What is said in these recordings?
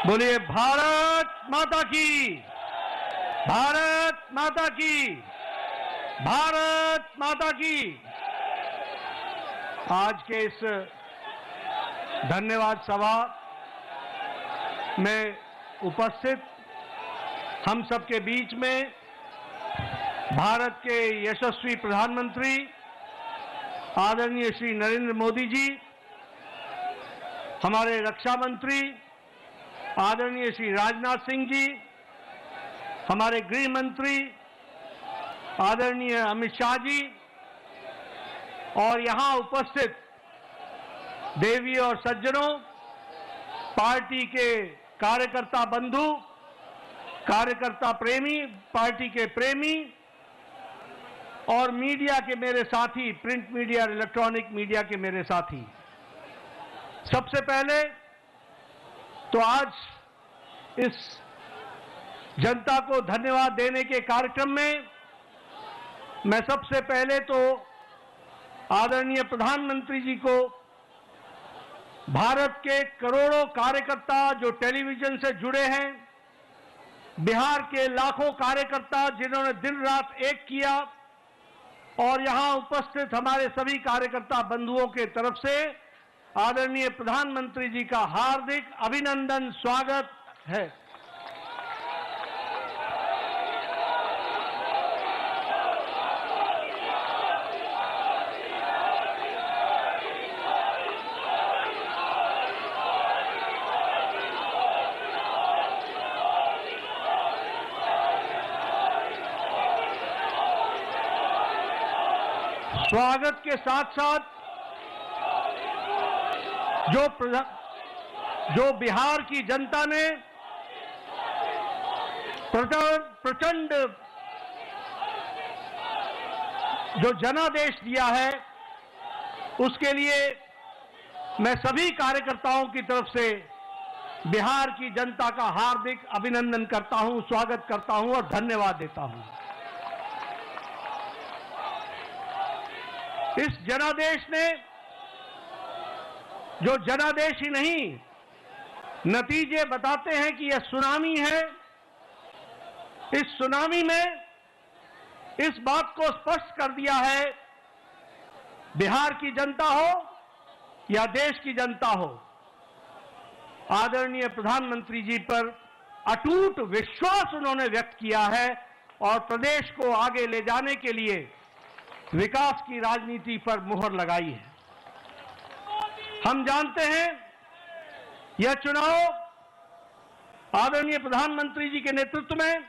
बोलिए भारत माता की, भारत माता की, भारत माता की। आज के इस धन्यवाद सभा में उपस्थित हम सबके बीच में भारत के यशस्वी प्रधानमंत्री आदरणीय श्री नरेंद्र मोदी जी, हमारे रक्षा मंत्री आदरणीय श्री राजनाथ सिंह जी, हमारे गृह मंत्री आदरणीय अमित शाह जी और यहां उपस्थित देवी और सज्जनों, पार्टी के कार्यकर्ता बंधु, कार्यकर्ता प्रेमी, पार्टी के प्रेमी और मीडिया के मेरे साथी, प्रिंट मीडिया और इलेक्ट्रॉनिक मीडिया के मेरे साथी। सबसे पहले तो आज इस जनता को धन्यवाद देने के कार्यक्रम में मैं सबसे पहले तो आदरणीय प्रधानमंत्री जी को, भारत के करोड़ों कार्यकर्ता जो टेलीविजन से जुड़े हैं, बिहार के लाखों कार्यकर्ता जिन्होंने दिन रात एक किया और यहां उपस्थित हमारे सभी कार्यकर्ता बंधुओं के तरफ से आदरणीय प्रधानमंत्री जी का हार्दिक अभिनंदन, स्वागत है। स्वागत के साथ साथ जो बिहार की जनता ने प्रचंड जो जनादेश दिया है, उसके लिए मैं सभी कार्यकर्ताओं की तरफ से बिहार की जनता का हार्दिक अभिनंदन करता हूं, स्वागत करता हूं और धन्यवाद देता हूं। इस जनादेश ने, जो जनादेश ही नहीं, नतीजे बताते हैं कि यह सुनामी है। इस सुनामी में इस बात को स्पष्ट कर दिया है, बिहार की जनता हो या देश की जनता हो, आदरणीय प्रधानमंत्री जी पर अटूट विश्वास उन्होंने व्यक्त किया है और प्रदेश को आगे ले जाने के लिए विकास की राजनीति पर मुहर लगाई है। हम जानते हैं यह चुनाव आदरणीय प्रधानमंत्री जी के नेतृत्व में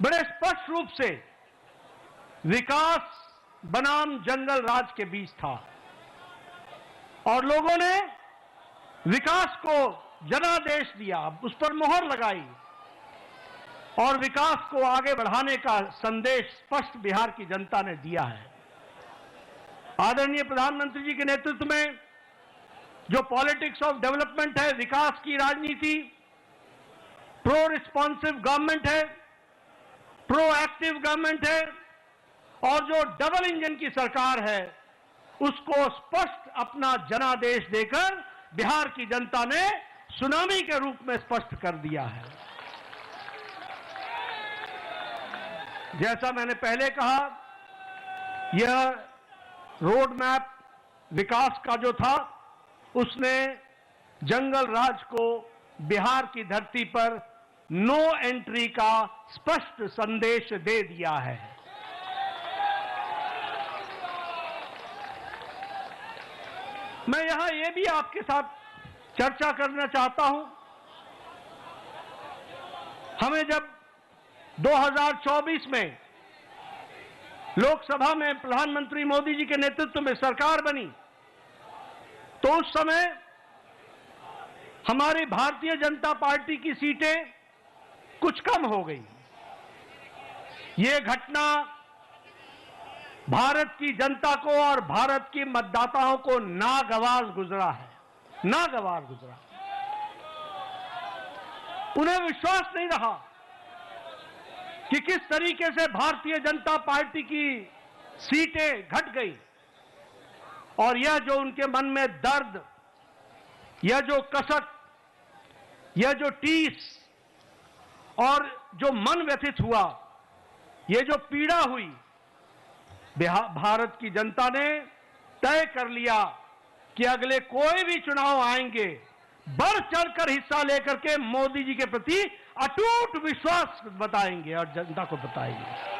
बड़े स्पष्ट रूप से विकास बनाम जंगल राज के बीच था और लोगों ने विकास को जनादेश दिया, उस पर मुहर लगाई और विकास को आगे बढ़ाने का संदेश स्पष्ट बिहार की जनता ने दिया है। आदरणीय प्रधानमंत्री जी के नेतृत्व में जो पॉलिटिक्स ऑफ डेवलपमेंट है, विकास की राजनीति, प्रो रिस्पॉन्सिव गवर्नमेंट है, प्रो एक्टिव गवर्नमेंट है और जो डबल इंजन की सरकार है, उसको स्पष्ट अपना जनादेश देकर बिहार की जनता ने सुनामी के रूप में स्पष्ट कर दिया है। जैसा मैंने पहले कहा, यह रोड मैप विकास का जो था, उसने जंगल राज को बिहार की धरती पर नो एंट्री का स्पष्ट संदेश दे दिया है। मैं यहां यह भी आपके साथ चर्चा करना चाहता हूं, हमें जब 2024 में लोकसभा में प्रधानमंत्री मोदी जी के नेतृत्व में सरकार बनी, तो उस समय हमारी भारतीय जनता पार्टी की सीटें कुछ कम हो गई। ये घटना भारत की जनता को और भारत की मतदाताओं को नागवार गुजरा है, नागवार गुजरा। उन्हें विश्वास नहीं रहा कि किस तरीके से भारतीय जनता पार्टी की सीटें घट गई और यह जो उनके मन में दर्द, यह जो कसक, यह जो टीस और जो मन व्यथित हुआ, ये जो पीड़ा हुई, भारत की जनता ने तय कर लिया कि अगले कोई भी चुनाव आएंगे, बढ़ चढ़कर हिस्सा लेकर के मोदी जी के प्रति अटूट विश्वास बताएंगे और जनता को बताएंगे।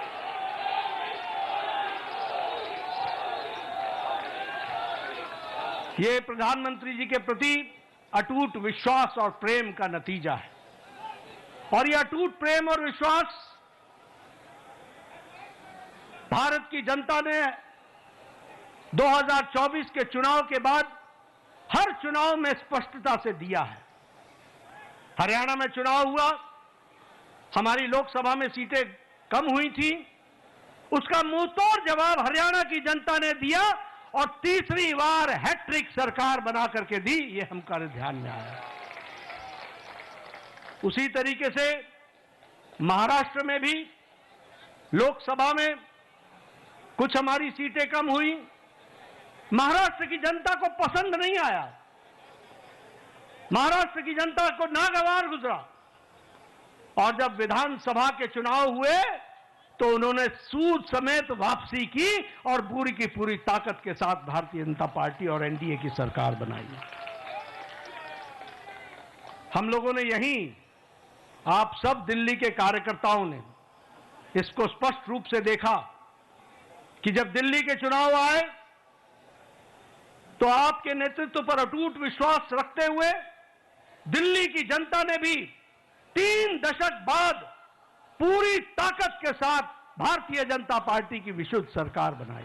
ये प्रधानमंत्री जी के प्रति अटूट विश्वास और प्रेम का नतीजा है। और यह अटूट प्रेम और विश्वास भारत की जनता ने 2024 के चुनाव के बाद हर चुनाव में स्पष्टता से दिया है। हरियाणा में चुनाव हुआ, हमारी लोकसभा में सीटें कम हुई थी, उसका मुंहतोड़ जवाब हरियाणा की जनता ने दिया और तीसरी बार हैट्रिक सरकार बना करके दी, ये हमारे ध्यान में आया। उसी तरीके से महाराष्ट्र में भी लोकसभा में कुछ हमारी सीटें कम हुई, महाराष्ट्र की जनता को पसंद नहीं आया, महाराष्ट्र की जनता को नागवार गुजरा। और जब विधानसभा के चुनाव हुए तो उन्होंने सूद समेत वापसी की और पूरी की पूरी ताकत के साथ भारतीय जनता पार्टी और एनडीए की सरकार बनाई। हम लोगों ने यहीं, आप सब दिल्ली के कार्यकर्ताओं ने इसको स्पष्ट रूप से देखा कि जब दिल्ली के चुनाव आए तो आपके नेतृत्व पर अटूट विश्वास रखते हुए दिल्ली की जनता ने भी 3 दशक बाद पूरी ताकत के साथ भारतीय जनता पार्टी की विशुद्ध सरकार बनाई।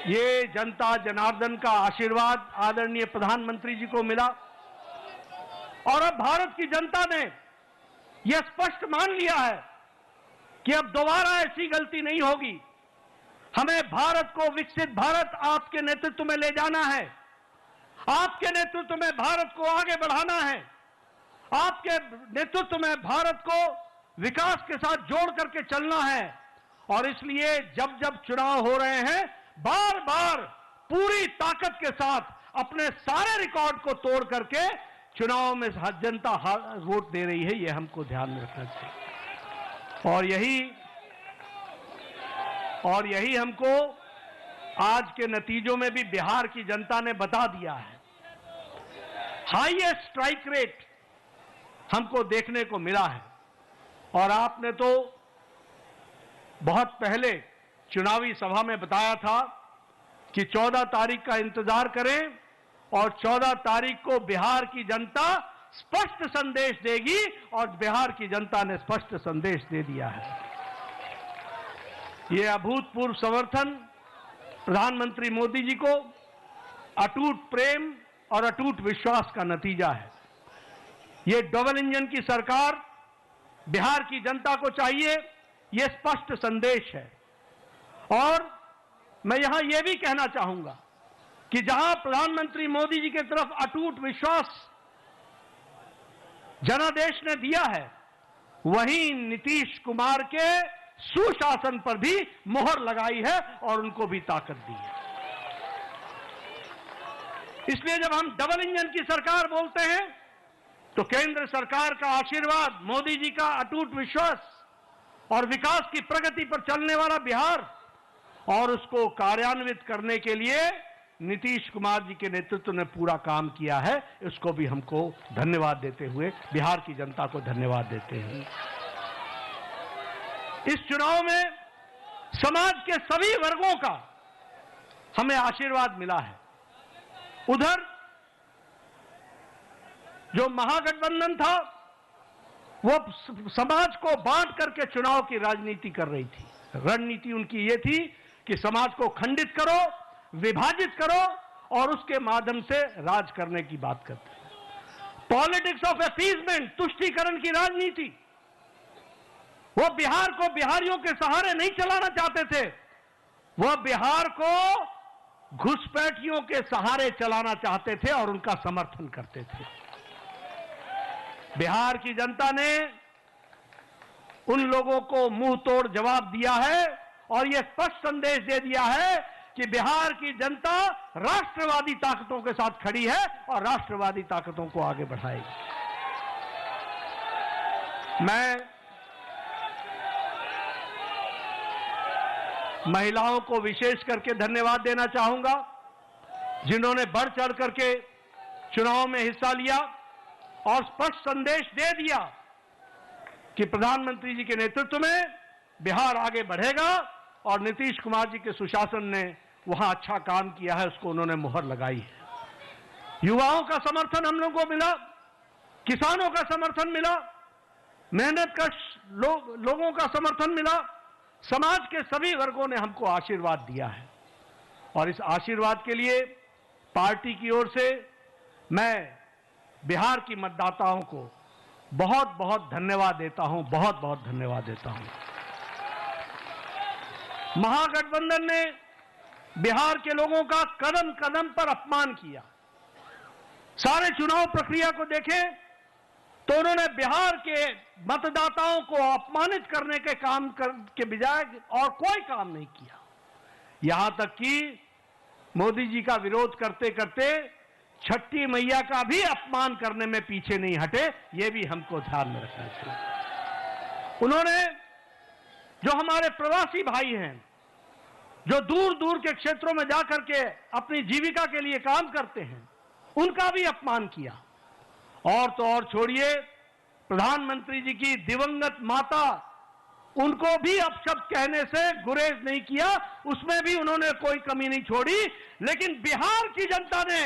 ये जनता जनार्दन का आशीर्वाद आदरणीय प्रधानमंत्री जी को मिला और अब भारत की जनता ने यह स्पष्ट मान लिया है कि अब दोबारा ऐसी गलती नहीं होगी। हमें भारत को विकसित भारत आपके नेतृत्व में ले जाना है, आपके नेतृत्व में भारत को आगे बढ़ाना है, आपके नेतृत्व में भारत को विकास के साथ जोड़ करके चलना है। और इसलिए जब जब चुनाव हो रहे हैं, बार बार पूरी ताकत के साथ अपने सारे रिकॉर्ड को तोड़ करके चुनाव में जनता वोट दे रही है, यह हमको ध्यान में रखना चाहिए। और यही हमको आज के नतीजों में भी बिहार की जनता ने बता दिया है। हाईएस्ट स्ट्राइक रेट हमको देखने को मिला है। और आपने तो बहुत पहले चुनावी सभा में बताया था कि 14 तारीख का इंतजार करें और 14 तारीख को बिहार की जनता स्पष्ट संदेश देगी और बिहार की जनता ने स्पष्ट संदेश दे दिया है। ये अभूतपूर्व समर्थन प्रधानमंत्री मोदी जी को अटूट प्रेम और अटूट विश्वास का नतीजा है। ये डबल इंजन की सरकार बिहार की जनता को चाहिए, ये स्पष्ट संदेश है। और मैं यहां यह भी कहना चाहूंगा कि जहां प्रधानमंत्री मोदी जी की तरफ अटूट विश्वास जनादेश ने दिया है, वहीं नीतीश कुमार के सुशासन पर भी मोहर लगाई है और उनको भी ताकत दी है। इसलिए जब हम डबल इंजन की सरकार बोलते हैं तो केंद्र सरकार का आशीर्वाद, मोदी जी का अटूट विश्वास और विकास की प्रगति पर चलने वाला बिहार और उसको कार्यान्वित करने के लिए नीतीश कुमार जी के नेतृत्व ने पूरा काम किया है। इसको भी हमको धन्यवाद देते हुए बिहार की जनता को धन्यवाद देते हैं। इस चुनाव में समाज के सभी वर्गों का हमें आशीर्वाद मिला है। उधर जो महागठबंधन था वो समाज को बांट करके चुनाव की राजनीति कर रही थी। रणनीति उनकी ये थी कि समाज को खंडित करो, विभाजित करो और उसके माध्यम से राज करने की बात करते। पॉलिटिक्स ऑफ अपीजमेंट, तुष्टीकरण की राजनीति। वो बिहार को बिहारियों के सहारे नहीं चलाना चाहते थे, वो बिहार को घुसपैठियों के सहारे चलाना चाहते थे और उनका समर्थन करते थे। बिहार की जनता ने उन लोगों को मुंह तोड़ जवाब दिया है और यह स्पष्ट संदेश दे दिया है कि बिहार की जनता राष्ट्रवादी ताकतों के साथ खड़ी है और राष्ट्रवादी ताकतों को आगे बढ़ाएगी। मैं महिलाओं को विशेष करके धन्यवाद देना चाहूंगा, जिन्होंने बढ़ चढ़ करके चुनाव में हिस्सा लिया और स्पष्ट संदेश दे दिया कि प्रधानमंत्री जी के नेतृत्व में बिहार आगे बढ़ेगा और नीतीश कुमार जी के सुशासन ने वहां अच्छा काम किया है, उसको उन्होंने मुहर लगाई है। युवाओं का समर्थन हम लोगों को मिला, किसानों का समर्थन मिला, मेहनत का लोगों का समर्थन मिला, समाज के सभी वर्गों ने हमको आशीर्वाद दिया है और इस आशीर्वाद के लिए पार्टी की ओर से मैं बिहार की मतदाताओं को बहुत बहुत धन्यवाद देता हूं, बहुत बहुत धन्यवाद देता हूं। महागठबंधन ने बिहार के लोगों का कदम कदम पर अपमान किया। सारे चुनाव प्रक्रिया को देखें तो उन्होंने बिहार के मतदाताओं को अपमानित करने के काम के बजाय और कोई काम नहीं किया। यहां तक कि मोदी जी का विरोध करते करते छठी मैया का भी अपमान करने में पीछे नहीं हटे, यह भी हमको ध्यान में रखना चाहिए। उन्होंने जो हमारे प्रवासी भाई हैं, जो दूर दूर के क्षेत्रों में जाकर के अपनी जीविका के लिए काम करते हैं, उनका भी अपमान किया। और तो और छोड़िए, प्रधानमंत्री जी की दिवंगत माता, उनको भी अपशब्द कहने से गुरेज नहीं किया, उसमें भी उन्होंने कोई कमी नहीं छोड़ी। लेकिन बिहार की जनता ने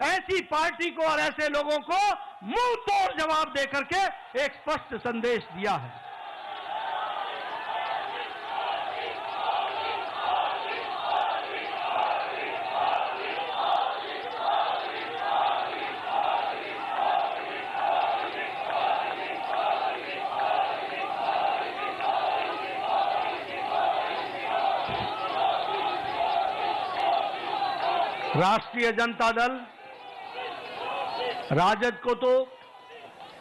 ऐसी पार्टी को और ऐसे लोगों को मुंह तोड़ जवाब देकर के एक स्पष्ट संदेश दिया है। राष्ट्रीय जनता दल राजद को तो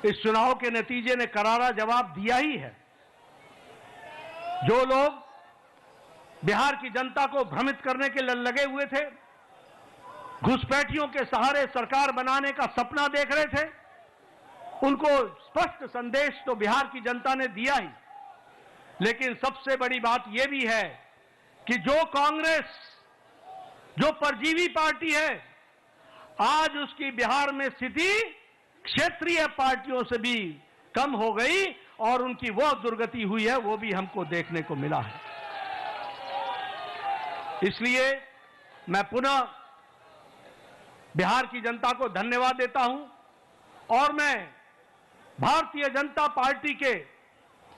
इस चुनाव के नतीजे ने करारा जवाब दिया ही है। जो लोग बिहार की जनता को भ्रमित करने के लिए लगे हुए थे, घुसपैठियों के सहारे सरकार बनाने का सपना देख रहे थे, उनको स्पष्ट संदेश तो बिहार की जनता ने दिया ही। लेकिन सबसे बड़ी बात यह भी है कि जो कांग्रेस, जो परजीवी पार्टी है, आज उसकी बिहार में स्थिति क्षेत्रीय पार्टियों से भी कम हो गई और उनकी वो दुर्गति हुई है, वो भी हमको देखने को मिला है। इसलिए मैं पुनः बिहार की जनता को धन्यवाद देता हूं और मैं भारतीय जनता पार्टी के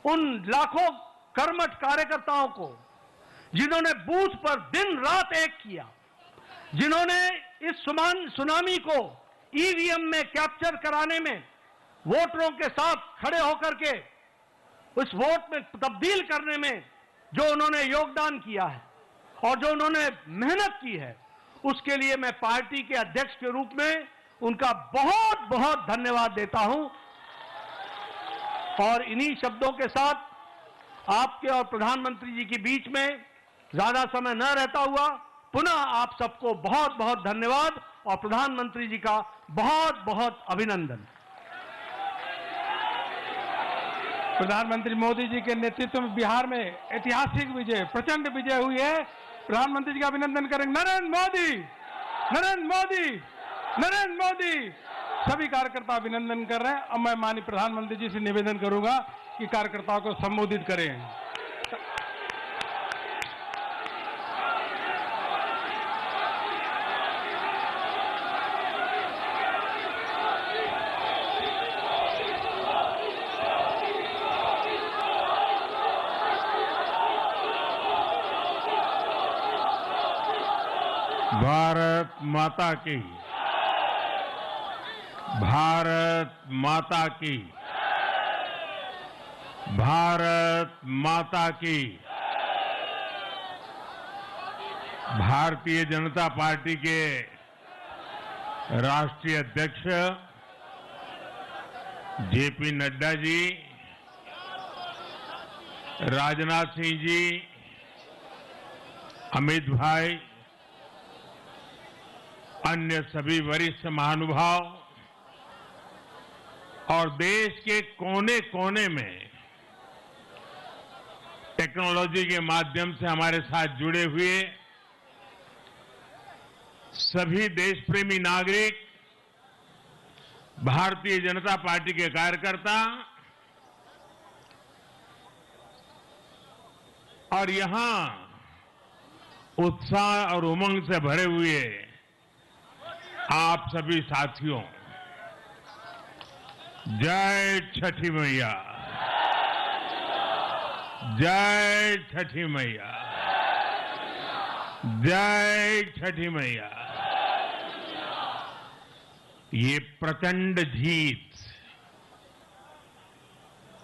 उन लाखों कर्मठ कार्यकर्ताओं को, जिन्होंने बूथ पर दिन रात एक किया, जिन्होंने इस सुनामी को ईवीएम में कैप्चर कराने में वोटरों के साथ खड़े होकर के उस वोट में तब्दील करने में जो उन्होंने योगदान किया है और जो उन्होंने मेहनत की है, उसके लिए मैं पार्टी के अध्यक्ष के रूप में उनका बहुत बहुत धन्यवाद देता हूं। और इन्हीं शब्दों के साथ आपके और प्रधानमंत्री जी के बीच में ज्यादा समय न रहता हुआ पुनः आप सबको बहुत बहुत धन्यवाद और प्रधानमंत्री जी का बहुत बहुत अभिनंदन। प्रधानमंत्री मोदी जी के नेतृत्व में बिहार में ऐतिहासिक विजय, प्रचंड विजय हुई है। प्रधानमंत्री जी का अभिनंदन करेंगे। नरेंद्र मोदी, नरेंद्र मोदी, नरेंद्र मोदी। सभी कार्यकर्ता अभिनंदन कर रहे हैं। अब मैं माननीय प्रधानमंत्री जी से निवेदन करूंगा कि कार्यकर्ताओं को संबोधित करें। भारत माता की, भारत माता की, भारत माता की। भारतीय जनता पार्टी के राष्ट्रीय अध्यक्ष जेपी नड्डा जी, राजनाथ सिंह जी, अमित भाई, अन्य सभी वरिष्ठ महानुभाव और देश के कोने कोने में टेक्नोलॉजी के माध्यम से हमारे साथ जुड़े हुए सभी देशप्रेमी नागरिक, भारतीय जनता पार्टी के कार्यकर्ता और यहां उत्साह और उमंग से भरे हुए आप सभी साथियों, जय छठी मैया, जय छठी मैया, जय छठी मैया। ये प्रचंड जीत,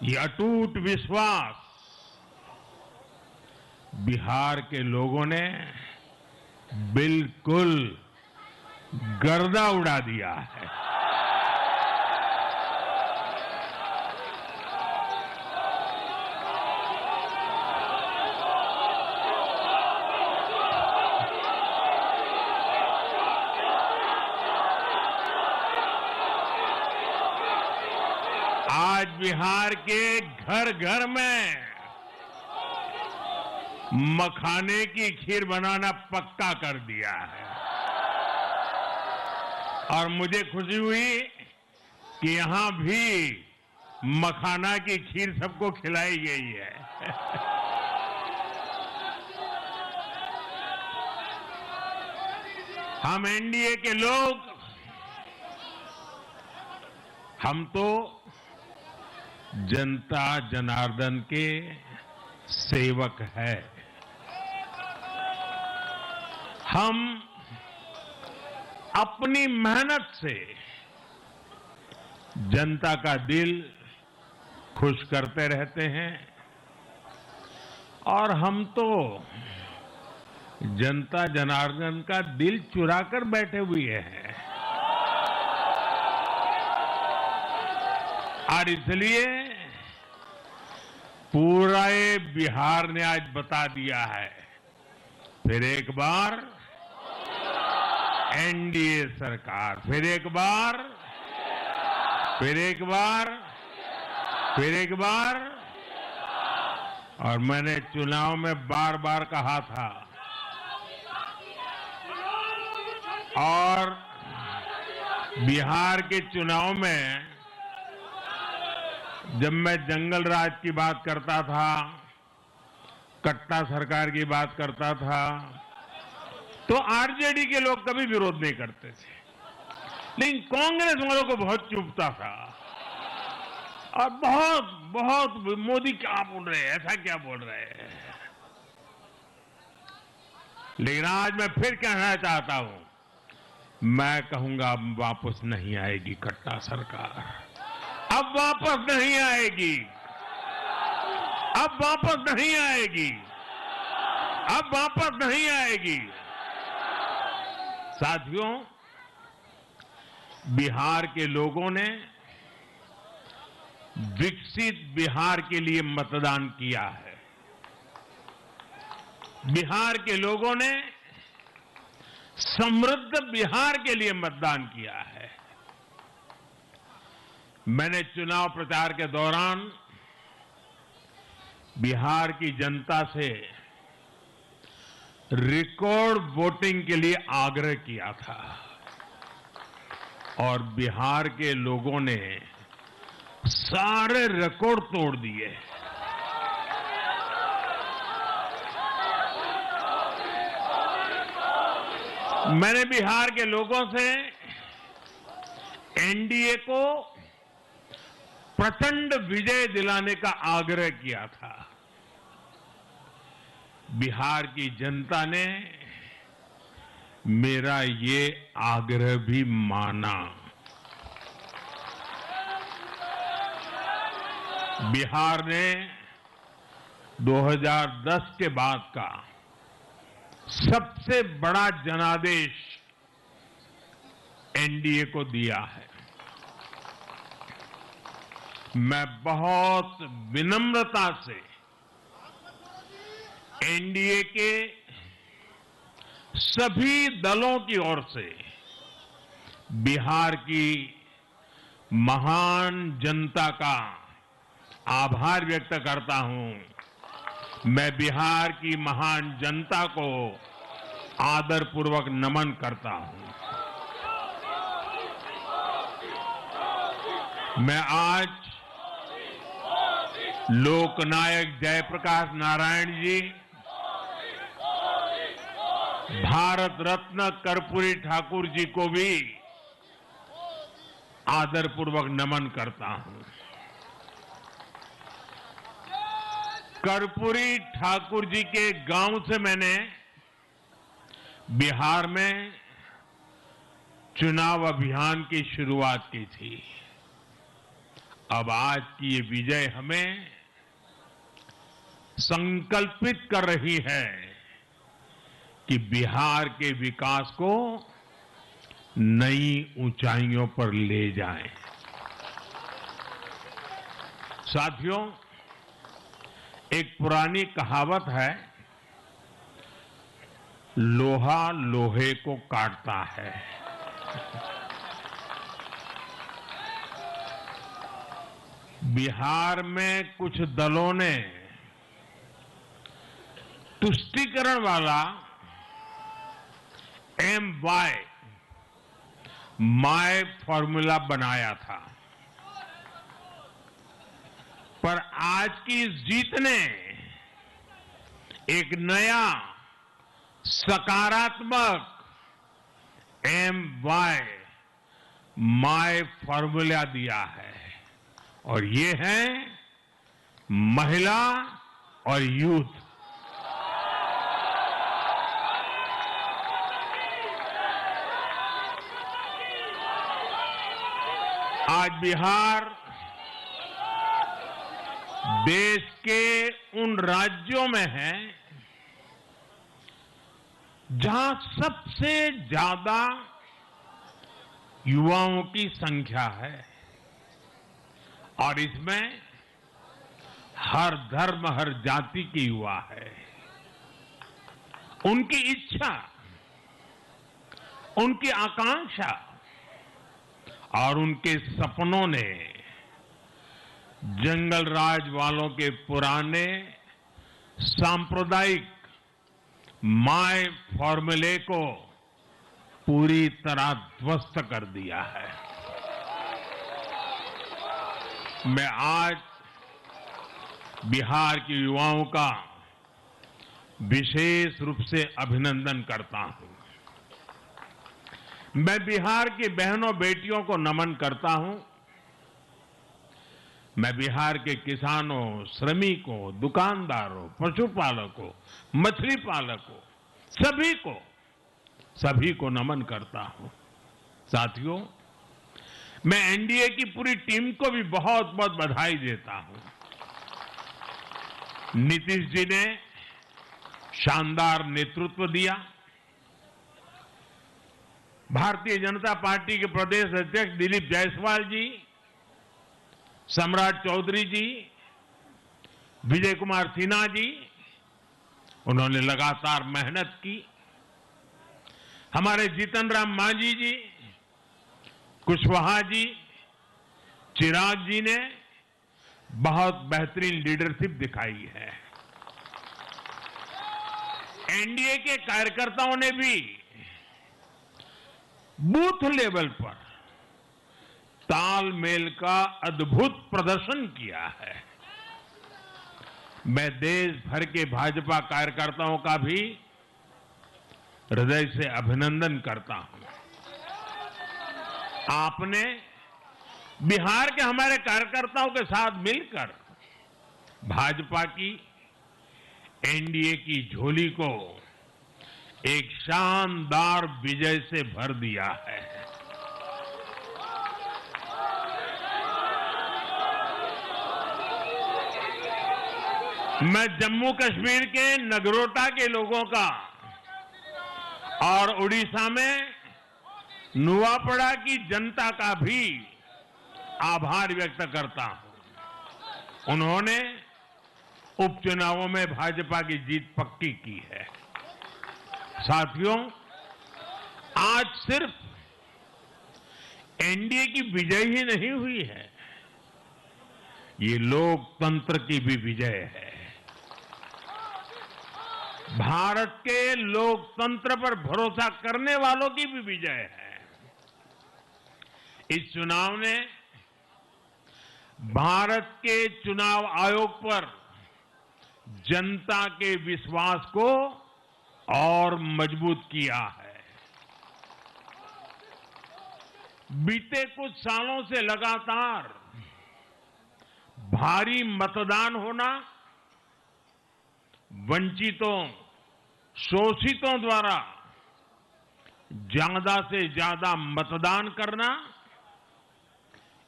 ये अटूट विश्वास बिहार के लोगों ने बिल्कुल गर्दा उड़ा दिया है। आज बिहार के घर घर में मखाने की खीर बनाना पक्का कर दिया है और मुझे खुशी हुई कि यहां भी मखाना की खीर सबको खिलाई गई है। हम एनडीए के लोग, हम तो जनता जनार्दन के सेवक है। हम अपनी मेहनत से जनता का दिल खुश करते रहते हैं और हम तो जनता जनार्दन का दिल चुरा कर बैठे हुए हैं। और इसलिए पूरा ये बिहार ने आज बता दिया है, फिर एक बार एनडीए सरकार, फिर एक बार, फिर एक बार, फिर एक बार। और मैंने चुनाव में बार बार कहा था और बिहार के चुनाव में जब मैं जंगल राज की बात करता था, कट्टा सरकार की बात करता था, तो आरजेडी के लोग कभी विरोध नहीं करते थे, लेकिन कांग्रेस वालों को बहुत चुभता था और बहुत बहुत मोदी क्या बोल रहे हैं, ऐसा क्या बोल रहे हैं। लेकिन आज मैं फिर कहना चाहता हूं, मैं कहूंगा अब वापस नहीं आएगी कट्टा सरकार, अब वापस नहीं आएगी, अब वापस नहीं आएगी, अब वापस नहीं आएगी। साथियों, बिहार के लोगों ने विकसित बिहार के लिए मतदान किया है। बिहार के लोगों ने समृद्ध बिहार के लिए मतदान किया है। मैंने चुनाव प्रचार के दौरान बिहार की जनता से रिकॉर्ड वोटिंग के लिए आग्रह किया था और बिहार के लोगों ने सारे रिकॉर्ड तोड़ दिए। मैंने बिहार के लोगों से एनडीए को प्रचंड विजय दिलाने का आग्रह किया था। बिहार की जनता ने मेरा ये आग्रह भी माना। बिहार ने 2010 के बाद का सबसे बड़ा जनादेश एनडीए को दिया है। मैं बहुत विनम्रता से एनडीए के सभी दलों की ओर से बिहार की महान जनता का आभार व्यक्त करता हूं। मैं बिहार की महान जनता को आदरपूर्वक नमन करता हूं। मैं आज लोकनायक जयप्रकाश नारायण जी, भारत रत्न कर्पूरी ठाकुर जी को भी आदरपूर्वक नमन करता हूं। कर्पूरी ठाकुर जी के गांव से मैंने बिहार में चुनाव अभियान की शुरुआत की थी। अब आज की ये विजय हमें संकल्पित कर रही है कि बिहार के विकास को नई ऊंचाइयों पर ले जाएं। साथियों, एक पुरानी कहावत है, लोहा लोहे को काटता है। बिहार में कुछ दलों ने तुष्टीकरण वाला MY माय फॉर्मूला बनाया था, पर आज की इस जीत ने एक नया सकारात्मक MY माय फॉर्मूला दिया है, और ये है महिला और यूथ। आज बिहार देश के उन राज्यों में है जहां सबसे ज्यादा युवाओं की संख्या है, और इसमें हर धर्म, हर जाति के युवा है। उनकी इच्छा, उनकी आकांक्षा और उनके सपनों ने जंगल राज वालों के पुराने सांप्रदायिक माय फॉर्मूले को पूरी तरह ध्वस्त कर दिया है। मैं आज बिहार के युवाओं का विशेष रूप से अभिनंदन करता हूं। मैं बिहार की बहनों बेटियों को नमन करता हूं। मैं बिहार के किसानों, श्रमिकों, दुकानदारों, पशुपालकों, मछली पालकों, सभी को नमन करता हूं। साथियों, मैं एनडीए की पूरी टीम को भी बहुत बहुत बधाई देता हूं। नीतीश जी ने शानदार नेतृत्व दिया। भारतीय जनता पार्टी के प्रदेश अध्यक्ष दिलीप जायसवाल जी, सम्राट चौधरी जी, विजय कुमार सिन्हा जी, उन्होंने लगातार मेहनत की। हमारे जीतन राम मांझी जी, कुशवाहा जी, चिराग जी ने बहुत बेहतरीन लीडरशिप दिखाई है। एनडीए के कार्यकर्ताओं ने भी बूथ लेवल पर तालमेल का अद्भुत प्रदर्शन किया है। मैं देश भर के भाजपा कार्यकर्ताओं का भी हृदय से अभिनंदन करता हूं। आपने बिहार के हमारे कार्यकर्ताओं के साथ मिलकर भाजपा की एनडीए की झोली को एक शानदार विजय से भर दिया है। मैं जम्मू कश्मीर के नगरोटा के लोगों का और उड़ीसा में नुआपड़ा की जनता का भी आभार व्यक्त करता हूं। उन्होंने उपचुनावों में भाजपा की जीत पक्की की है। साथियों, आज सिर्फ एनडीए की विजय ही नहीं हुई है, ये लोकतंत्र की भी विजय है। भारत के लोकतंत्र पर भरोसा करने वालों की भी विजय है। इस चुनाव ने भारत के चुनाव आयोग पर जनता के विश्वास को और मजबूत किया है। बीते कुछ सालों से लगातार भारी मतदान होना, वंचितों, शोषितों द्वारा ज्यादा से ज्यादा मतदान करना,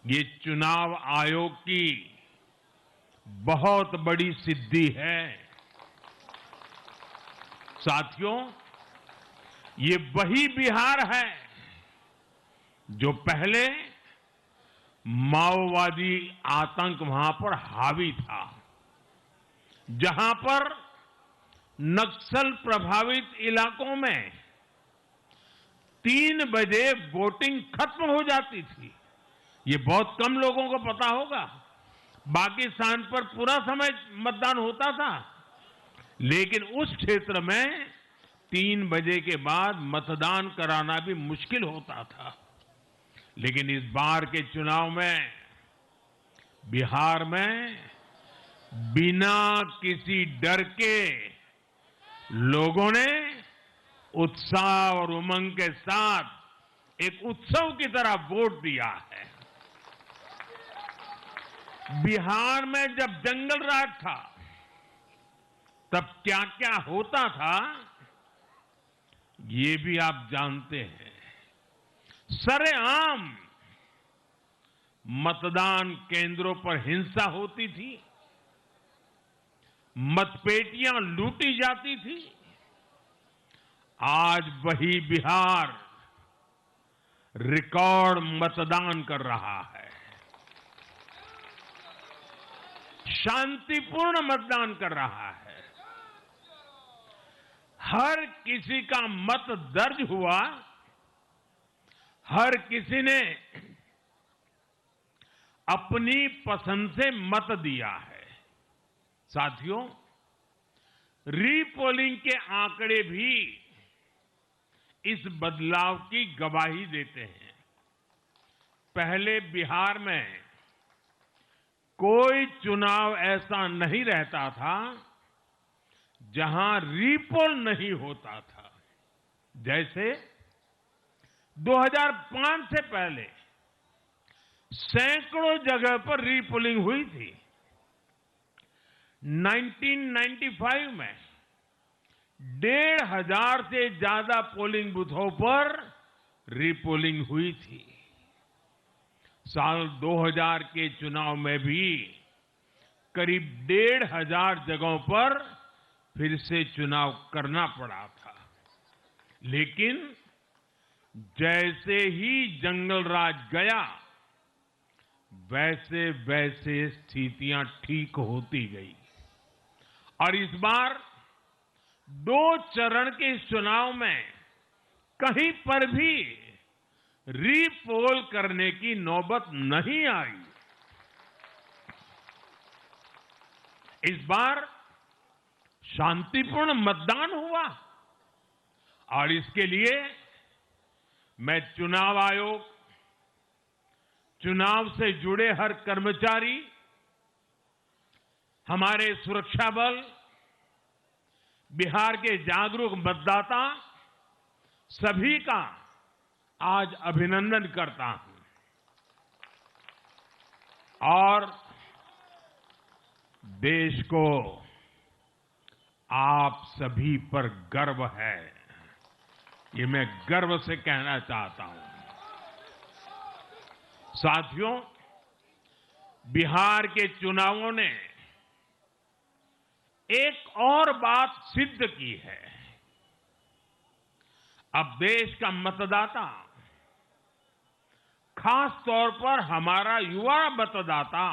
ये चुनाव आयोग की बहुत बड़ी सिद्धि है। साथियों, ये वही बिहार है जो पहले माओवादी आतंक वहां पर हावी था, जहां पर नक्सल प्रभावित इलाकों में 3 बजे वोटिंग खत्म हो जाती थी। ये बहुत कम लोगों को पता होगा। बाकी स्थान पर पूरा समय मतदान होता था, लेकिन उस क्षेत्र में 3 बजे के बाद मतदान कराना भी मुश्किल होता था। लेकिन इस बार के चुनाव में बिहार में बिना किसी डर के लोगों ने उत्साह और उमंग के साथ एक उत्सव की तरह वोट दिया है। बिहार में जब जंगल राज था, तब क्या क्या होता था, ये भी आप जानते हैं। सरेआम मतदान केंद्रों पर हिंसा होती थी, मतपेटियां लूटी जाती थी। आज वही बिहार रिकॉर्ड मतदान कर रहा है। शांतिपूर्ण मतदान कर रहा है। हर किसी का मत दर्ज हुआ, हर किसी ने अपनी पसंद से मत दिया है। साथियों, रीपोलिंग के आंकड़े भी इस बदलाव की गवाही देते हैं। पहले बिहार में कोई चुनाव ऐसा नहीं रहता था जहां रीपोल नहीं होता था। जैसे 2005 से पहले सैकड़ों जगह पर रीपोलिंग हुई थी। 1995 में 1,500 से ज्यादा पोलिंग बूथों पर रीपोलिंग हुई थी। साल 2000 के चुनाव में भी करीब 1,500 जगहों पर फिर से चुनाव करना पड़ा था। लेकिन जैसे ही जंगल राज गया, वैसे वैसे स्थितियां ठीक होती गई और इस बार 2 चरण के इस चुनाव में कहीं पर भी रीपोल करने की नौबत नहीं आई। इस बार शांतिपूर्ण मतदान हुआ और इसके लिए मैं चुनाव आयोग, चुनाव से जुड़े हर कर्मचारी, हमारे सुरक्षा बल, बिहार के जागरूक मतदाता, सभी का आज अभिनंदन करता हूं और देश को आप सभी पर गर्व है, ये मैं गर्व से कहना चाहता हूं। साथियों, बिहार के चुनावों ने एक और बात सिद्ध की है। अब देश का मतदाता, खास तौर पर हमारा युवा मतदाता,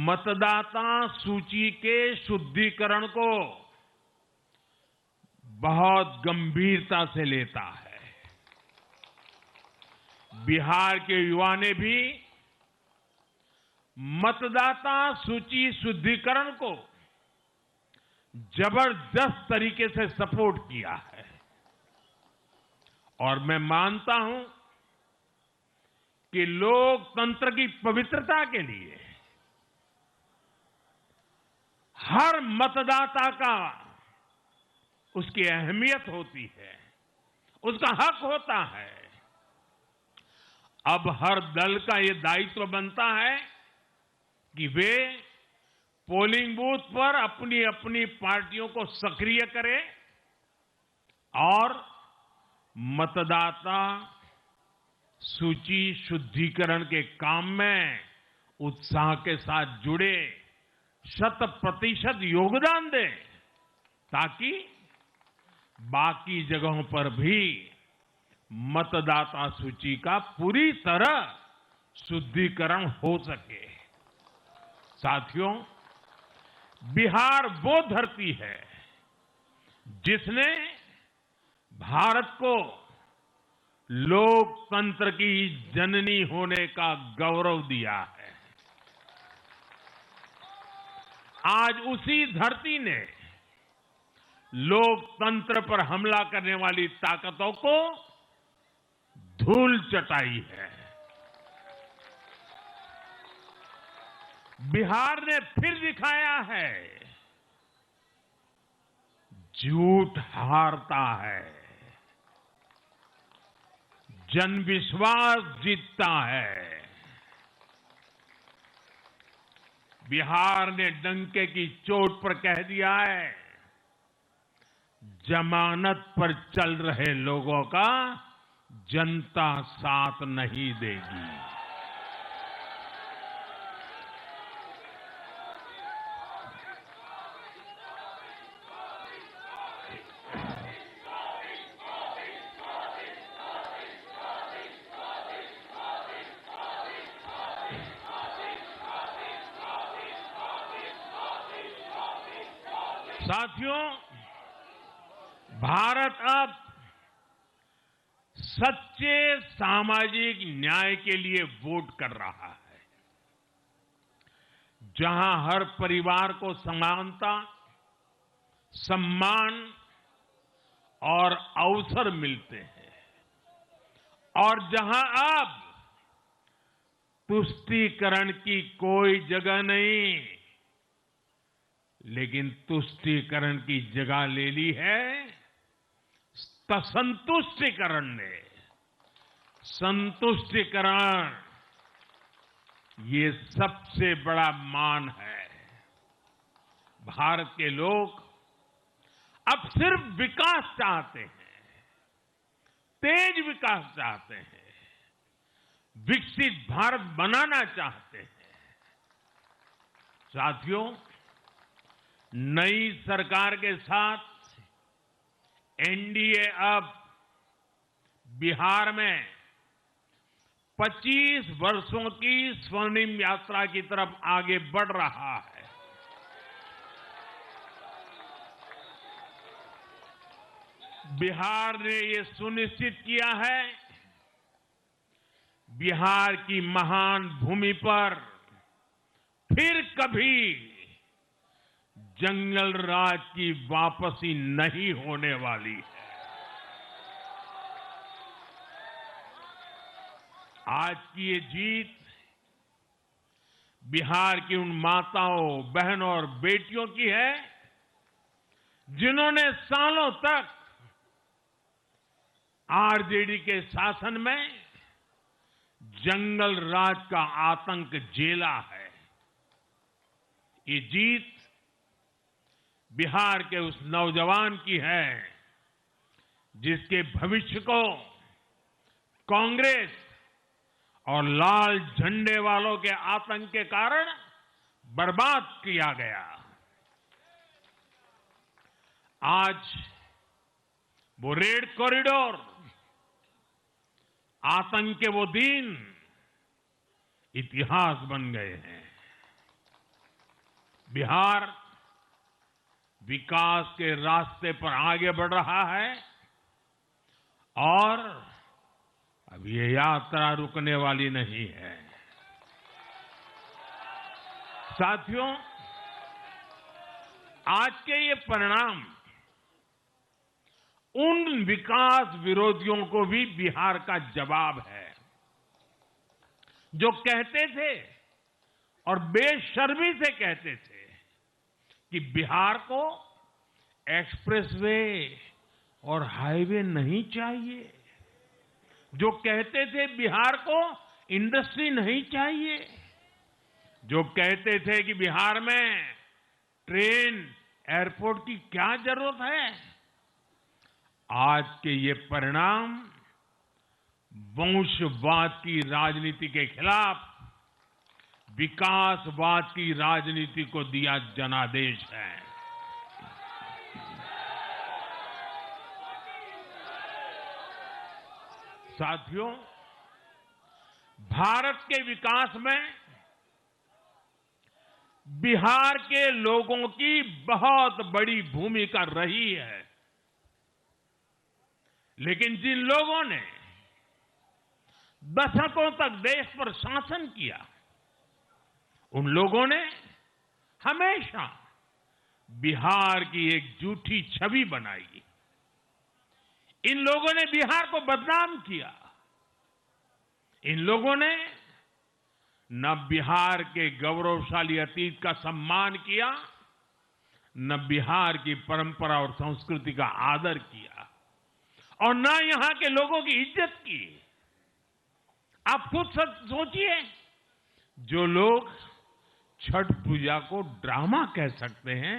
मतदाता सूची के शुद्धिकरण को बहुत गंभीरता से लेता है। बिहार के युवा ने भी मतदाता सूची शुद्धिकरण को जबरदस्त तरीके से सपोर्ट किया है और मैं मानता हूं कि लोकतंत्र की पवित्रता के लिए हर मतदाता का उसकी अहमियत होती है, उसका हक होता है। अब हर दल का ये दायित्व बनता है कि वे पोलिंग बूथ पर अपनी अपनी पार्टियों को सक्रिय करें और मतदाता सूची शुद्धिकरण के काम में उत्साह के साथ जुड़े, 100% योगदान दें ताकि बाकी जगहों पर भी मतदाता सूची का पूरी तरह शुद्धिकरण हो सके। साथियों, बिहार वो धरती है जिसने भारत को लोकतंत्र की जननी होने का गौरव दिया है। आज उसी धरती ने लोकतंत्र पर हमला करने वाली ताकतों को धूल चटाई है। बिहार ने फिर दिखाया है झूठ हारता है, जनविश्वास जीतता है। बिहार ने डंके की चोट पर कह दिया है, जमानत पर चल रहे लोगों का जनता साथ नहीं देगी। साथियों, भारत अब सच्चे सामाजिक न्याय के लिए वोट कर रहा है, जहां हर परिवार को समानता, सम्मान और अवसर मिलते हैं और जहां अब तुष्टीकरण की कोई जगह नहीं, लेकिन तुष्टीकरण की जगह ले ली है संतुष्टीकरण ने। संतुष्टीकरण ये सबसे बड़ा मान है। भारत के लोग अब सिर्फ विकास चाहते हैं, तेज विकास चाहते हैं, विकसित भारत बनाना चाहते हैं। साथियों, नई सरकार के साथ एनडीए अब बिहार में 25 वर्षों की स्वर्णिम यात्रा की तरफ आगे बढ़ रहा है। बिहार ने ये सुनिश्चित किया है, बिहार की महान भूमि पर फिर कभी जंगल राज की वापसी नहीं होने वाली है। आज की ये जीत बिहार की उन माताओं, बहनों और बेटियों की है जिन्होंने सालों तक आरजेडी के शासन में जंगल राज का आतंक झेला है। ये जीत बिहार के उस नौजवान की है जिसके भविष्य को कांग्रेस और लाल झंडे वालों के आतंक के कारण बर्बाद किया गया। आज वो रेड कॉरिडोर, आतंक के वो दिन इतिहास बन गए हैं। बिहार विकास के रास्ते पर आगे बढ़ रहा है और अब ये यात्रा रुकने वाली नहीं है। साथियों, आज के ये परिणाम उन विकास विरोधियों को भी बिहार का जवाब है, जो कहते थे और बेशर्मी से कहते थे कि बिहार को एक्सप्रेसवे और हाईवे नहीं चाहिए, जो कहते थे बिहार को इंडस्ट्री नहीं चाहिए, जो कहते थे कि बिहार में ट्रेन एयरपोर्ट की क्या जरूरत है। आज के ये परिणाम वंशवाद की राजनीति के खिलाफ विकासवाद की राजनीति को दिया जनादेश है। साथियों, भारत के विकास में बिहार के लोगों की बहुत बड़ी भूमिका रही है, लेकिन जिन लोगों ने दशकों तक देश पर शासन किया, उन लोगों ने हमेशा बिहार की एक झूठी छवि बनाई। इन लोगों ने बिहार को बदनाम किया। इन लोगों ने न बिहार के गौरवशाली अतीत का सम्मान किया, न बिहार की परंपरा और संस्कृति का आदर किया, और न यहां के लोगों की इज्जत की। आप खुद सोचिए, जो लोग छठ पूजा को ड्रामा कह सकते हैं,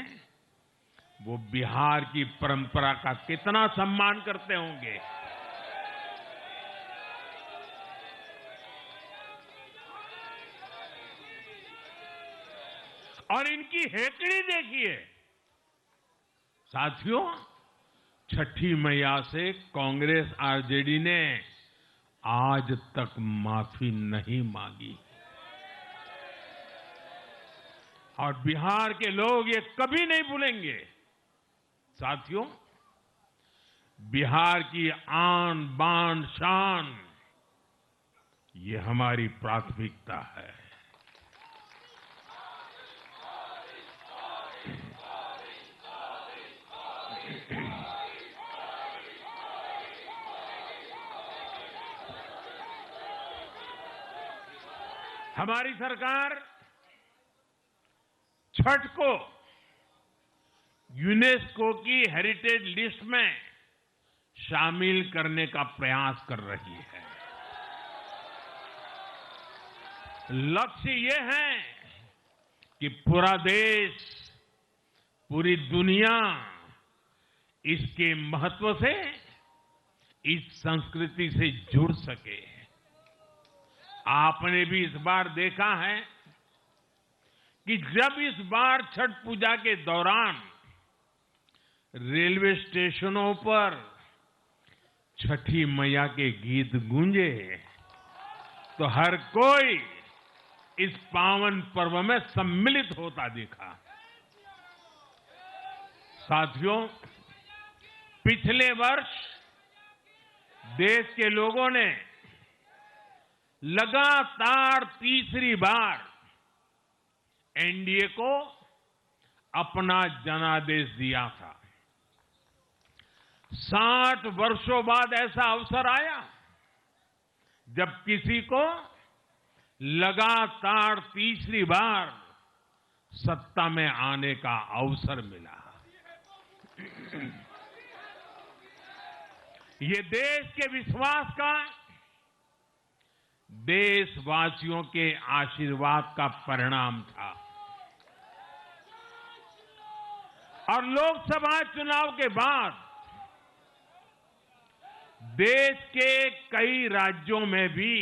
वो बिहार की परंपरा का कितना सम्मान करते होंगे। और इनकी हेकड़ी देखिए। साथियों, छठी मैया से कांग्रेस आरजेडी ने आज तक माफी नहीं मांगी, और बिहार के लोग ये कभी नहीं भूलेंगे। साथियों, बिहार की आन बान शान, ये हमारी प्राथमिकता है। हमारी सरकार छठ को यूनेस्को की हेरिटेज लिस्ट में शामिल करने का प्रयास कर रही है। लक्ष्य ये है कि पूरा देश, पूरी दुनिया इसके महत्व से, इस संस्कृति से जुड़ सके। आपने भी इस बार देखा है कि जब इस बार छठ पूजा के दौरान रेलवे स्टेशनों पर छठी मैया के गीत गूंजे, तो हर कोई इस पावन पर्व में सम्मिलित होता दिखा। साथियों, पिछले वर्ष देश के लोगों ने लगातार तीसरी बार एनडीए को अपना जनादेश दिया था। 60 वर्षों बाद ऐसा अवसर आया जब किसी को लगातार तीसरी बार सत्ता में आने का अवसर मिला। ये देश के विश्वास का, देशवासियों के आशीर्वाद का परिणाम था। और लोकसभा चुनाव के बाद देश के कई राज्यों में भी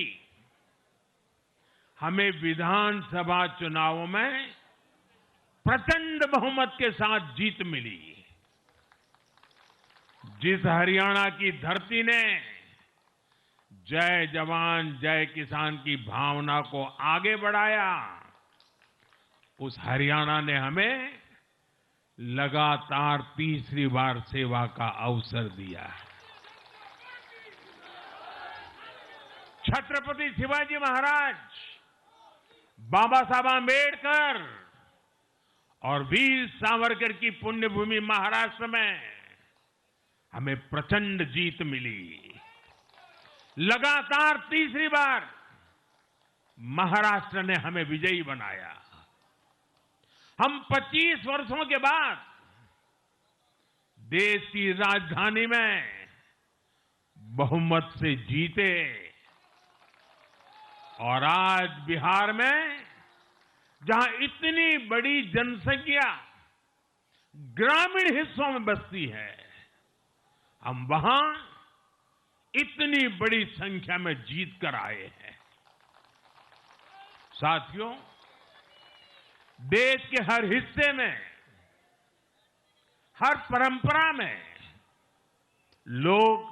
हमें विधानसभा चुनावों में प्रचंड बहुमत के साथ जीत मिली। जिस हरियाणा की धरती ने जय जवान जय किसान की भावना को आगे बढ़ाया, उस हरियाणा ने हमें लगातार तीसरी बार सेवा का अवसर दिया। छत्रपति शिवाजी महाराज, बाबा साहब आंबेडकर और वीर सावरकर की पुण्यभूमि महाराष्ट्र में हमें प्रचंड जीत मिली। लगातार तीसरी बार महाराष्ट्र ने हमें विजयी बनाया। हम 25 वर्षों के बाद देश की राजधानी में बहुमत से जीते और आज बिहार में जहां इतनी बड़ी जनसंख्या ग्रामीण हिस्सों में बसती है, हम वहां इतनी बड़ी संख्या में जीत कर आए हैं। साथियों, देश के हर हिस्से में, हर परंपरा में लोग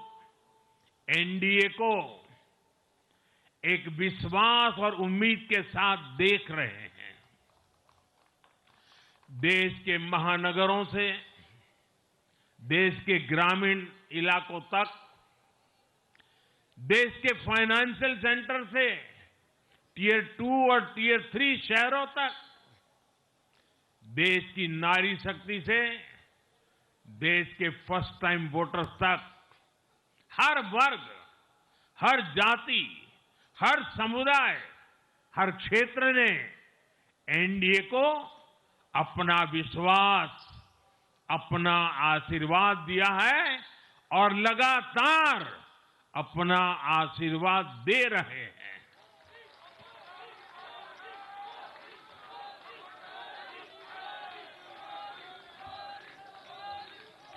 एनडीए को एक विश्वास और उम्मीद के साथ देख रहे हैं। देश के महानगरों से देश के ग्रामीण इलाकों तक, देश के फाइनेंशियल सेंटर से टियर 2 और टियर 3 शहरों तक, देश की नारी शक्ति से देश के फर्स्ट टाइम वोटर्स तक, हर वर्ग, हर जाति, हर समुदाय, हर क्षेत्र ने एनडीए को अपना विश्वास, अपना आशीर्वाद दिया है और लगातार अपना आशीर्वाद दे रहे हैं।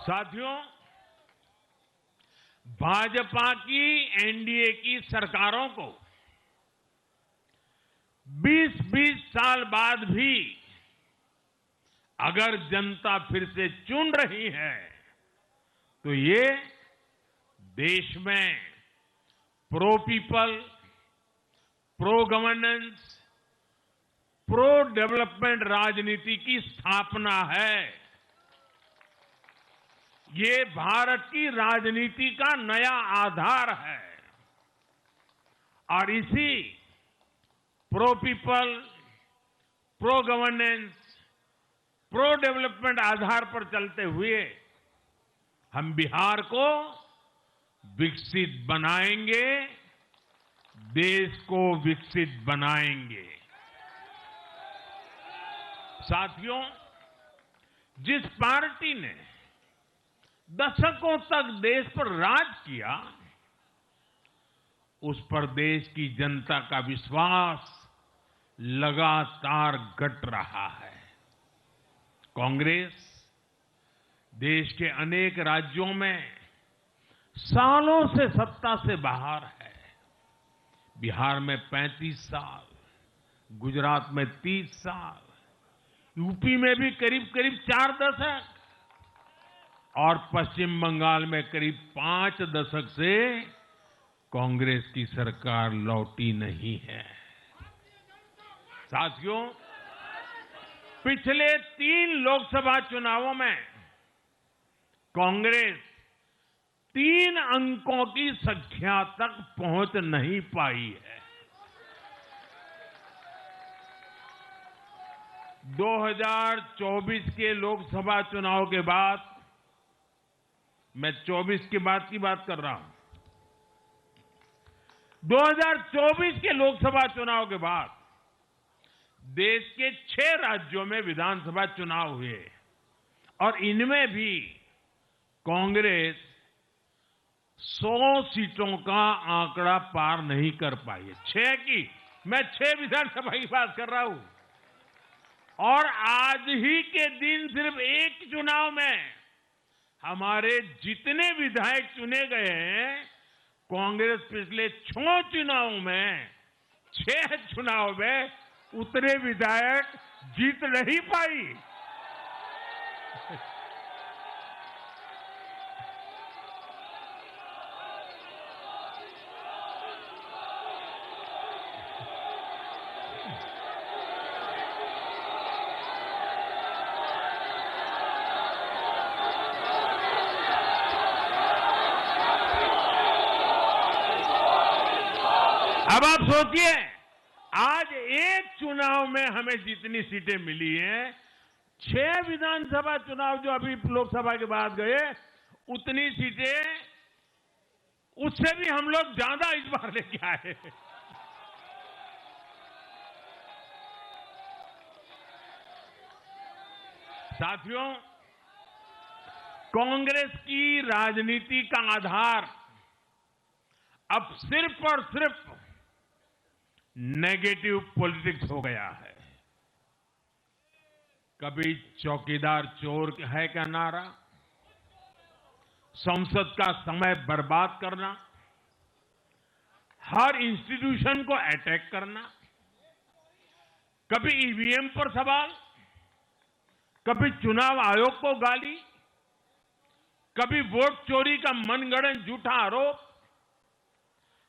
साथियों, भाजपा की एनडीए की सरकारों को 20-20 साल बाद भी अगर जनता फिर से चुन रही है तो ये देश में pro people, pro governance, pro development राजनीति की स्थापना है। ये भारत की राजनीति का नया आधार है और इसी pro people, pro governance, pro development आधार पर चलते हुए हम बिहार को विकसित बनाएंगे, देश को विकसित बनाएंगे। साथियों, जिस पार्टी ने दशकों तक देश पर राज किया, उस पर देश की जनता का विश्वास लगातार घट रहा है। कांग्रेस देश के अनेक राज्यों में सालों से सत्ता से बाहर है। बिहार में 35 साल, गुजरात में 30 साल, यूपी में भी करीब करीब 4 दशक और पश्चिम बंगाल में करीब 5 दशक से कांग्रेस की सरकार लौटी नहीं है। साथियों, पिछले 3 लोकसभा चुनावों में कांग्रेस 3 अंकों की संख्या तक पहुंच नहीं पाई है। 2024 के लोकसभा चुनाव के बाद, मैं 24 के बाद की बात कर रहा हूं, 2024 के लोकसभा चुनाव के बाद देश के 6 राज्यों में विधानसभा चुनाव हुए और इनमें भी कांग्रेस 100 सीटों का आंकड़ा पार नहीं कर पाई है। 6 की, मैं 6 विधानसभा की बात कर रहा हूं और आज ही के दिन सिर्फ एक चुनाव में हमारे जितने विधायक चुने गए हैं, कांग्रेस पिछले 6 चुनावों में, 6 चुनाव में उतने विधायक जीत नहीं पाई। अब आप सोचिए, आज एक चुनाव में हमें जितनी सीटें मिली हैं, 6 विधानसभा चुनाव जो अभी लोकसभा के बाद गए, उतनी सीटें, उससे भी हम लोग ज्यादा इस बार लेके आए। साथियों, कांग्रेस की राजनीति का आधार अब सिर्फ और सिर्फ नेगेटिव पॉलिटिक्स हो गया है। कभी चौकीदार चोर है का नारा, संसद का समय बर्बाद करना, हर इंस्टीट्यूशन को अटैक करना, कभी ईवीएम पर सवाल, कभी चुनाव आयोग को गाली, कभी वोट चोरी का मनगढ़ंत झूठा आरोप,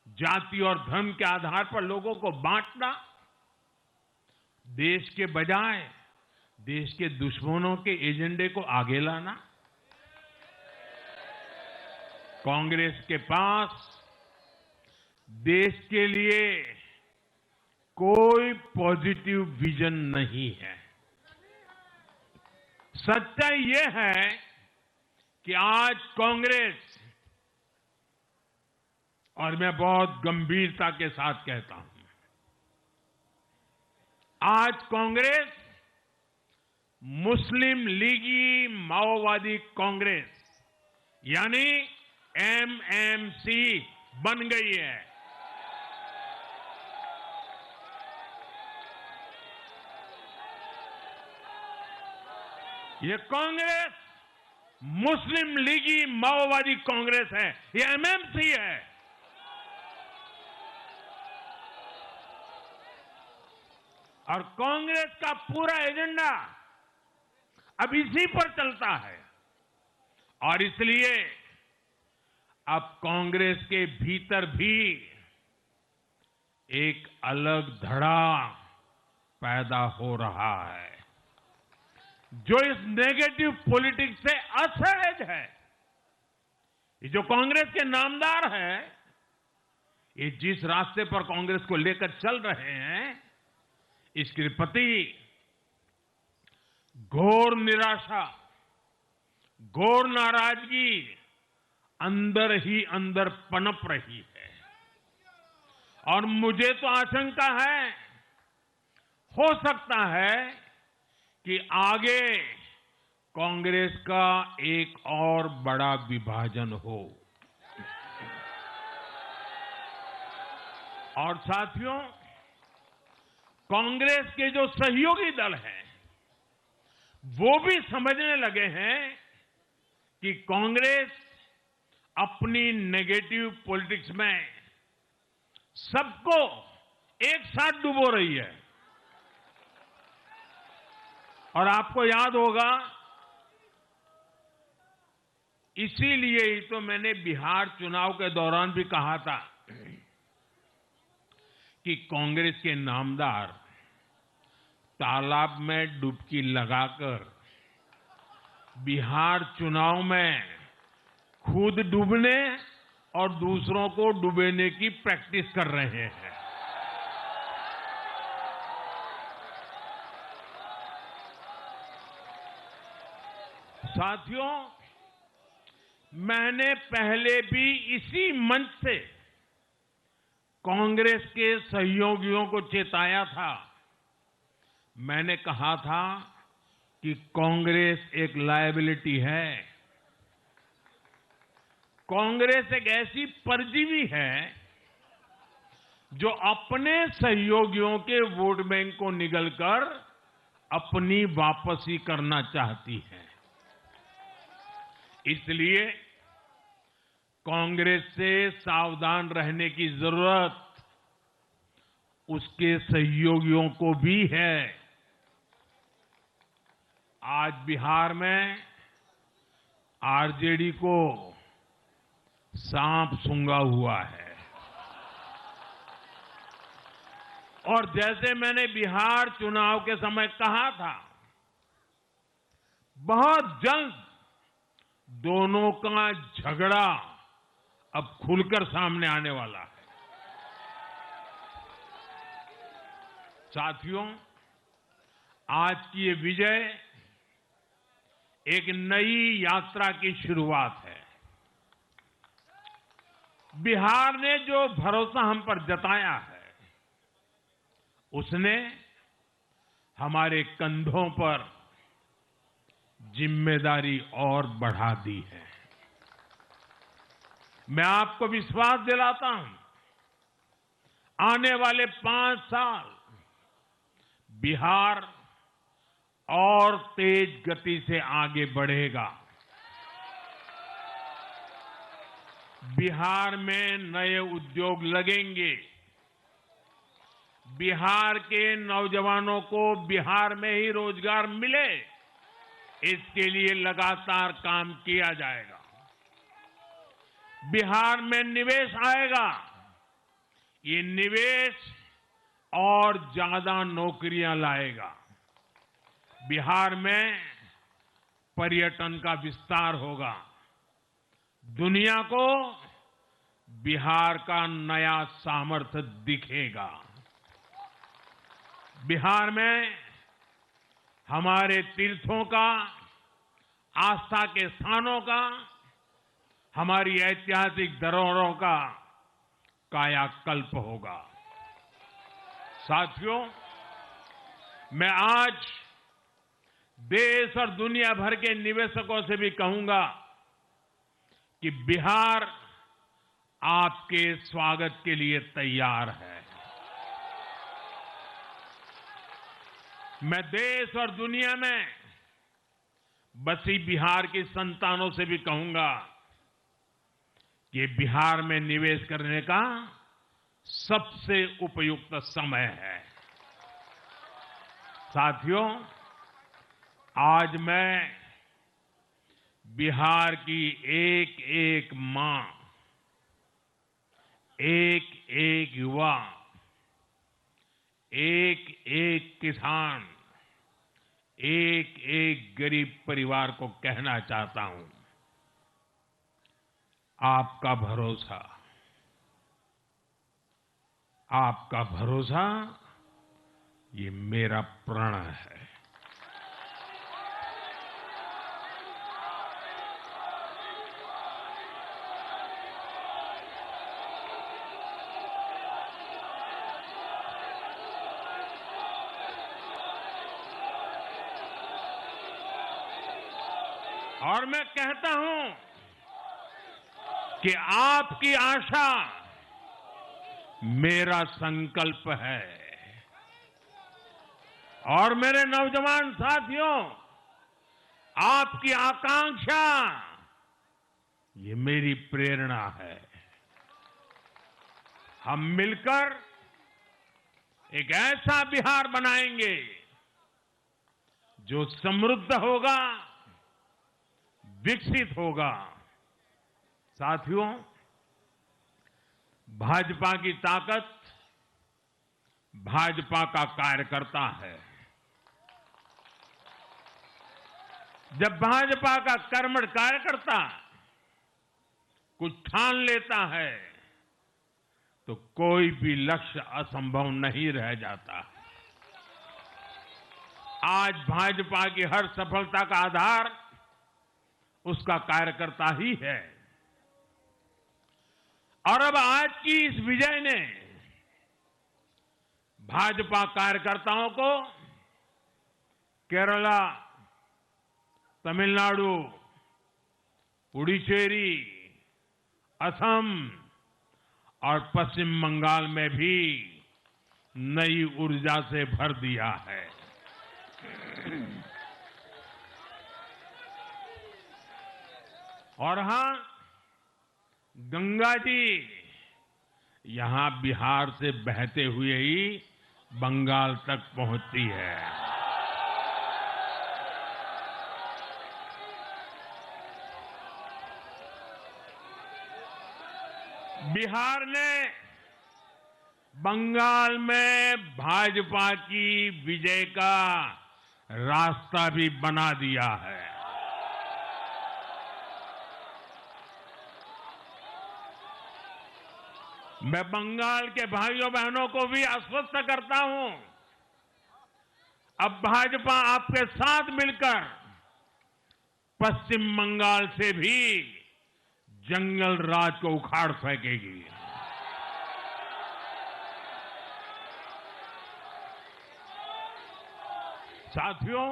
जाति और धर्म के आधार पर लोगों को बांटना, देश के बजाय देश के दुश्मनों के एजेंडे को आगे लाना। कांग्रेस के पास देश के लिए कोई पॉजिटिव विजन नहीं है। सच्चाई यह है कि आज कांग्रेस, और मैं बहुत गंभीरता के साथ कहता हूं, आज कांग्रेस मुस्लिम लीगी माओवादी कांग्रेस यानी एमएमसी बन गई है। ये कांग्रेस मुस्लिम लीगी माओवादी कांग्रेस है, ये एमएमसी है। और कांग्रेस का पूरा एजेंडा अब इसी पर चलता है। और इसलिए अब कांग्रेस के भीतर भी एक अलग धड़ा पैदा हो रहा है, जो इस नेगेटिव पॉलिटिक्स से असहज है। ये जो कांग्रेस के नामदार हैं, ये जिस रास्ते पर कांग्रेस को लेकर चल रहे हैं, इसके प्रति घोर निराशा, घोर नाराजगी अंदर ही अंदर पनप रही है। और मुझे तो आशंका है, हो सकता है कि आगे कांग्रेस का एक और बड़ा विभाजन हो। और साथियों, कांग्रेस के जो सहयोगी दल हैं, वो भी समझने लगे हैं कि कांग्रेस अपनी नेगेटिव पॉलिटिक्स में सबको एक साथ डुबो रही है। और आपको याद होगा, इसीलिए ही तो मैंने बिहार चुनाव के दौरान भी कहा था कि कांग्रेस के नामदार तालाब में डुबकी लगाकर बिहार चुनाव में खुद डूबने और दूसरों को डुबोने की प्रैक्टिस कर रहे हैं। साथियों, मैंने पहले भी इसी मंच से कांग्रेस के सहयोगियों को चेताया था। मैंने कहा था कि कांग्रेस एक लायबिलिटी है, कांग्रेस एक ऐसी परजीवी है जो अपने सहयोगियों के वोट बैंक को निगलकर अपनी वापसी करना चाहती है। इसलिए कांग्रेस से सावधान रहने की जरूरत उसके सहयोगियों को भी है। आज बिहार में आरजेडी को सांप सूंघा हुआ है। और जैसे मैंने बिहार चुनाव के समय कहा था, बहुत जल्द दोनों का झगड़ा अब खुलकर सामने आने वाला है। साथियों, आज की ये विजय एक नई यात्रा की शुरुआत है। बिहार ने जो भरोसा हम पर जताया है, उसने हमारे कंधों पर जिम्मेदारी और बढ़ा दी है। मैं आपको विश्वास दिलाता हूं, आने वाले 5 साल बिहार और तेज गति से आगे बढ़ेगा। बिहार में नए उद्योग लगेंगे। बिहार के नौजवानों को बिहार में ही रोजगार मिले, इसके लिए लगातार काम किया जाएगा। बिहार में निवेश आएगा। ये निवेश और ज्यादा नौकरियां लाएगा। बिहार में पर्यटन का विस्तार होगा। दुनिया को बिहार का नया सामर्थ्य दिखेगा। बिहार में हमारे तीर्थों का, आस्था के स्थानों का, हमारी ऐतिहासिक धरोहरों का कायाकल्प होगा। साथियों, मैं आज देश और दुनिया भर के निवेशकों से भी कहूंगा कि बिहार आपके स्वागत के लिए तैयार है। मैं देश और दुनिया में बसी बिहार की संतानों से भी कहूंगा कि बिहार में निवेश करने का सबसे उपयुक्त समय है। साथियों, आज मैं बिहार की एक एक मां, एक एक युवा, एक एक किसान, एक एक गरीब परिवार को कहना चाहता हूं, आपका भरोसा, आपका भरोसा ये मेरा प्रण है। और मैं कहता हूं कि आपकी आशा मेरा संकल्प है। और मेरे नौजवान साथियों, आपकी आकांक्षा ये मेरी प्रेरणा है। हम मिलकर एक ऐसा बिहार बनाएंगे जो समृद्ध होगा, विकसित होगा। साथियों, भाजपा की ताकत भाजपा का कार्यकर्ता है। जब भाजपा का कर्मठ कार्यकर्ता कुछ ठान लेता है तो कोई भी लक्ष्य असंभव नहीं रह जाता। आज भाजपा की हर सफलता का आधार उसका कार्यकर्ता ही है। और अब आज की इस विजय ने भाजपा कार्यकर्ताओं को केरला, तमिलनाडु, पुडुचेरी, असम और पश्चिम बंगाल में भी नई ऊर्जा से भर दिया है। और हां, गंगा जी यहां बिहार से बहते हुए ही बंगाल तक पहुंचती है। बिहार ने बंगाल में भाजपा की विजय का रास्ता भी बना दिया है। मैं बंगाल के भाइयों बहनों को भी आश्वस्त करता हूं अब भाजपा आपके साथ मिलकर पश्चिम बंगाल से भी जंगल राज को उखाड़ फेंकेगी। साथियों,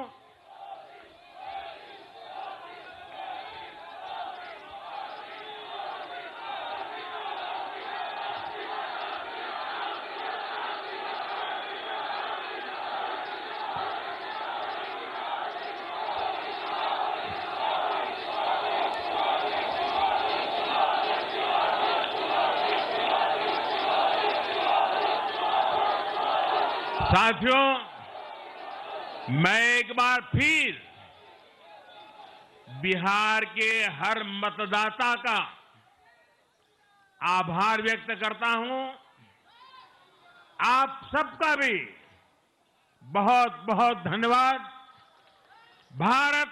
मैं एक बार फिर बिहार के हर मतदाता का आभार व्यक्त करता हूं। आप सबका भी बहुत बहुत धन्यवाद। भारत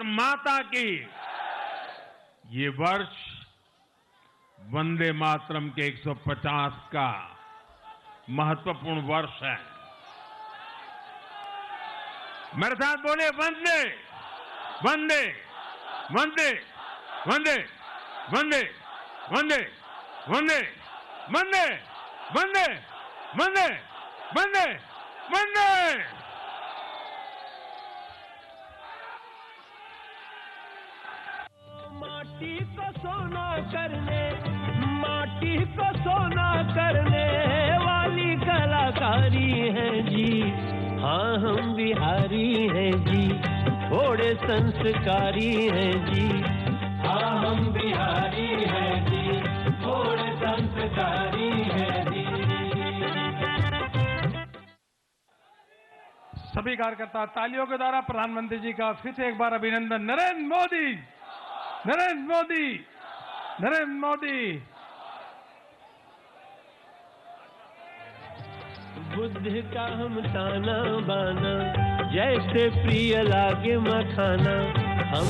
माता की ये वर्ष वंदे मातरम के 150 का महत्वपूर्ण वर्ष है। मेरे साथ बोले वंदे वंदे वंदे वंदे वंदे वंदे वंदे वंदे वंदे वंदे वंदे वंदे। माटी को सोना करने, माटी को सोना करने वाली कलाकारी है जी। हाँ हम बिहारी हैं जी, थोड़े संस्कारी हैं जी। हाँ हम बिहारी हैं जी, थोड़े संस्कारी हैं जी। सभी कार्यकर्ता तालियों के द्वारा प्रधानमंत्री जी का फिर से एक बार अभिनंदन। नरेंद्र मोदी, नरेंद्र मोदी, नरेंद्र मोदी। बुद्ध का हम ताना बाना, जैसे प्रिय लागे मखाना हम